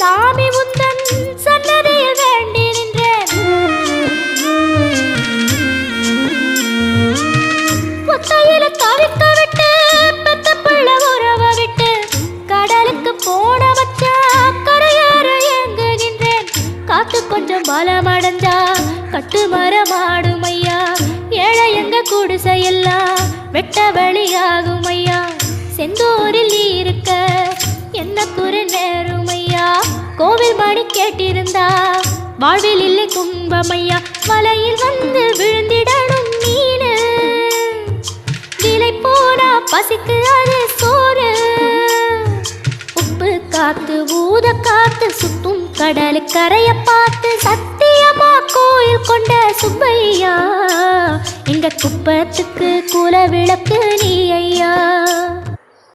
சாமி உந்தன் சன்னதியில் வேண்டி நின்றேன். ஒத்தையில தவிக்க விட்டு பெத்த பிள்ளை உறவ விட்டு கடலுக்கு போன வச்சா கரையாற ஏங்குகின்றேன். காத்து கொஞ்சம் பலமடைஞ்சா கட்டு மரமாடும் ஐயா. ஏழை எங்க குடிசையெல்லாம் வெட்ட வெளியாகும் ஐயா. செந்தூரில் நீ இருக்க என்ன குறை நேரும் ஐயா. கோவில் மணி கேட்டிருந்தா வாழ்வில் இல்லை கும்பமையா. மலையில் வந்து விழுந்திடணும் மீனு விலை போனா பசிக்கு அது சோறு. உப்பு காத்து ஊத காத்து சுத்தும் கடலு கரைய பார்த்து சத்தியமா கோயில் கொண்ட சுப்பையா. எங்க குப்பத்துக்கு குல விளக்கு நீ ஐயா.